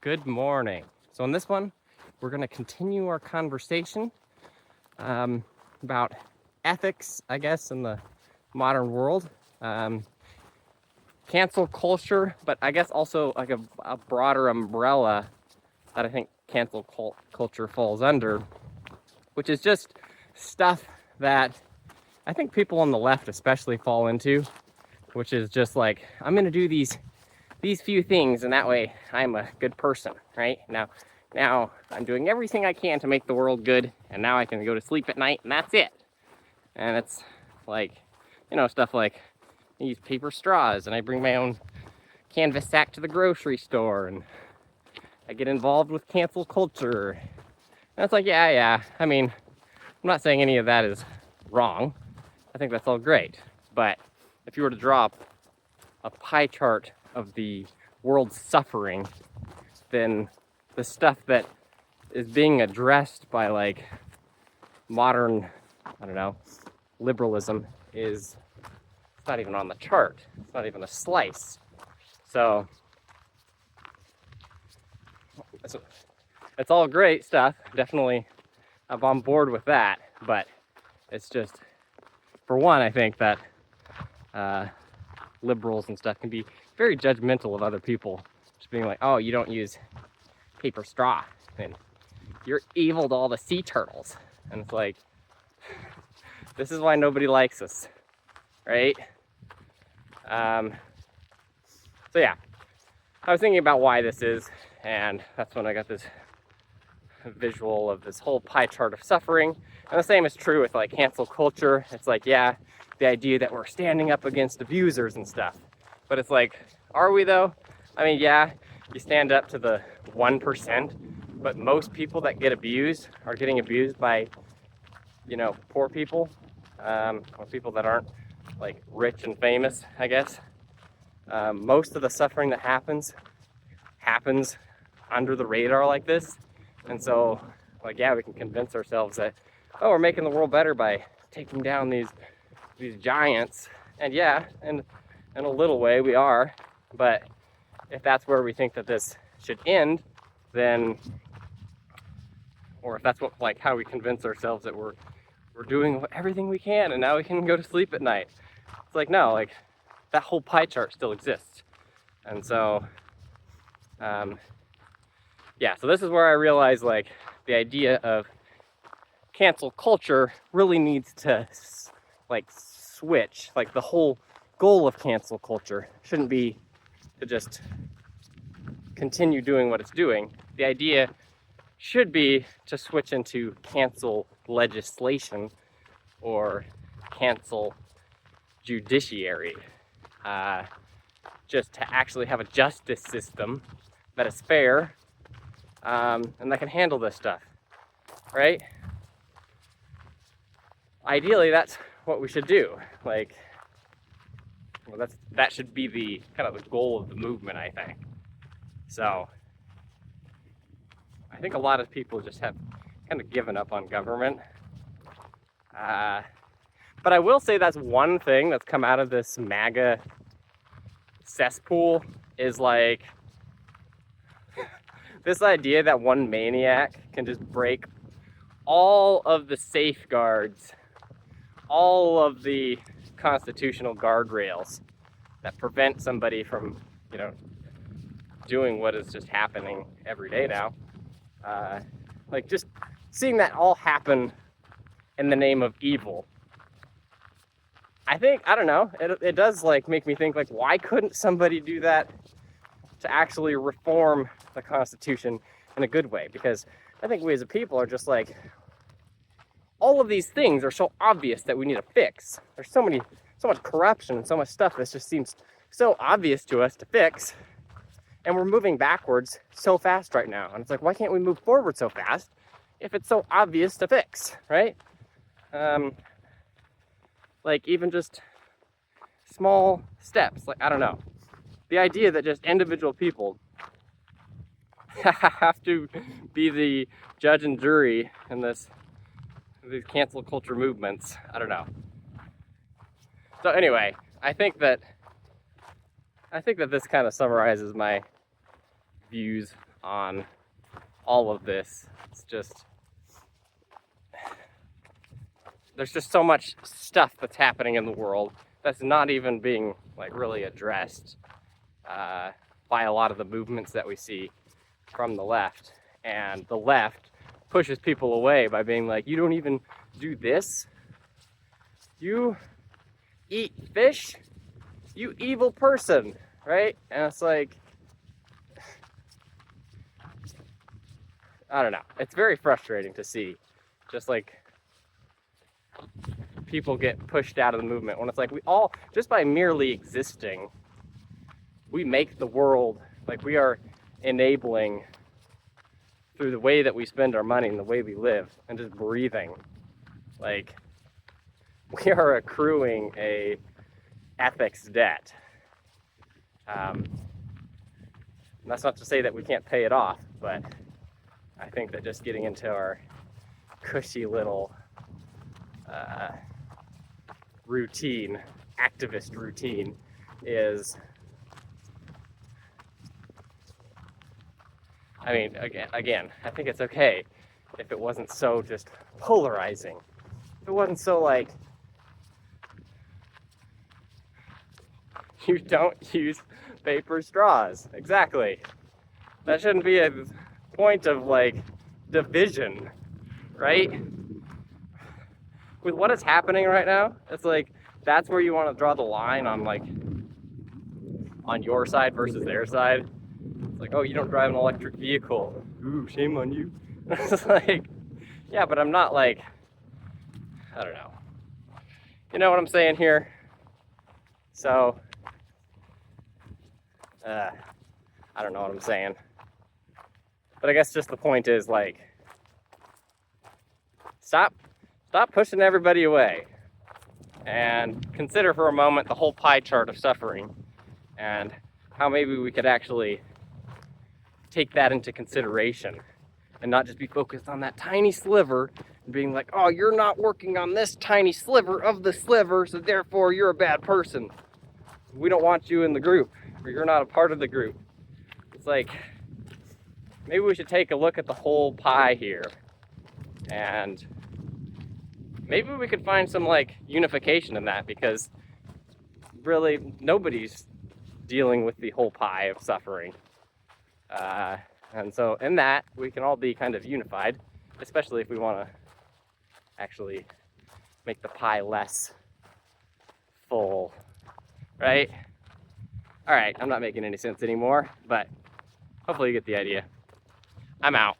Good morning. So in this one, we're going to continue our conversation about ethics, I guess, in the modern world. Cancel culture, but I guess also like a broader umbrella that I think cancel culture falls under, which is just stuff that I think people on the left especially fall into, which is just like, I'm going to do these few things, and that way I'm a good person, right? Now I'm doing everything I can to make the world good, and now I can go to sleep at night, and that's it. And it's like, stuff like I use paper straws, and I bring my own canvas sack to the grocery store, and I get involved with cancel culture. And it's like, yeah. I mean, I'm not saying any of that is wrong. I think that's all great. But if you were to draw a pie chart of the world's suffering, then the stuff that is being addressed by like modern, liberalism it's not even on the chart. It's not even a slice. So it's all great stuff. Definitely I'm on board with that. But it's just, for one, I think that liberals and stuff can be very judgmental of other people, just being like, oh, you don't use paper straw, and you're evil to all the sea turtles. And it's like, this is why nobody likes us, right? So yeah, I was thinking about why this is, and that's when I got this visual of this whole pie chart of suffering. And the same is true with like cancel culture. It's like, yeah, the idea that we're standing up against abusers and stuff. But it's like, are we though? I mean, yeah, you stand up to the 1%, but most people that get abused are getting abused by, poor people, or people that aren't like rich and famous, I guess. Most of the suffering that happens under the radar like this. And so, like, yeah, we can convince ourselves that, oh, we're making the world better by taking down these giants. And yeah, in a little way we are. But if that's where we think that this should end, then, or if that's how we convince ourselves that we're doing everything we can and now we can go to sleep at night. It's like, no, like that whole pie chart still exists. And so, so this is where I realize like the idea of cancel culture really needs to like switch. Like the whole goal of cancel culture shouldn't be to just continue doing what it's doing. The idea should be to switch into cancel legislation or cancel judiciary. Just to actually have a justice system that is fair and that can handle this stuff, right? Ideally, that's what we should do. Like, well, that should be the kind of the goal of the movement, I think. So I think a lot of people just have kind of given up on government. But I will say that's one thing that's come out of this MAGA cesspool is like this idea that one maniac can just break all of the safeguards, all of the constitutional guardrails that prevent somebody from, doing what is just happening every day now. Like just seeing that all happen in the name of evil. I think, I don't know, it does like make me think like, why couldn't somebody do that to actually reform the Constitution in a good way? Because I think we as a people are just like, all of these things are so obvious that we need to fix. There's so much corruption and so much stuff that just seems so obvious to us to fix. And we're moving backwards so fast right now. And it's like, why can't we move forward so fast if it's so obvious to fix, right? Like even just small steps, like, I don't know. The idea that just individual people have to be the judge and jury in these cancel culture movements, I don't know. So anyway, I think that this kind of summarizes my views on all of this. It's just, there's just so much stuff that's happening in the world that's not even being like really addressed by a lot of the movements that we see from the left. And the left pushes people away by being like, you don't even do this? You eat fish? You evil person, right? And it's like, I don't know. It's very frustrating to see just like people get pushed out of the movement when it's like we all, just by merely existing, we make the world, like we are enabling through the way that we spend our money and the way we live and just breathing. Like we are accruing a ethics debt. That's not to say that we can't pay it off, but I think that just getting into our cushy little routine, activist routine, is, I mean, again, I think it's okay if it wasn't so just polarizing. If it wasn't so like, you don't use paper straws. Exactly. That shouldn't be a point of like division, right? With what is happening right now, it's like that's where you want to draw the line on like on your side versus their side. It's like, oh, you don't drive an electric vehicle. Ooh, shame on you. It's like, yeah, but I'm not like, I don't know. You know what I'm saying here? So, I don't know what I'm saying. But I guess just the point is like, stop pushing everybody away and consider for a moment the whole pie chart of suffering and how maybe we could actually take that into consideration and not just be focused on that tiny sliver and being like, oh, you're not working on this tiny sliver of the sliver, so therefore you're a bad person. We don't want you in the group, or you're not a part of the group. It's like, maybe we should take a look at the whole pie here, and maybe we could find some like unification in that, because really nobody's dealing with the whole pie of suffering. And so in that, we can all be kind of unified, especially if we want to actually make the pie less full, right? All right, I'm not making any sense anymore, but hopefully you get the idea. I'm out.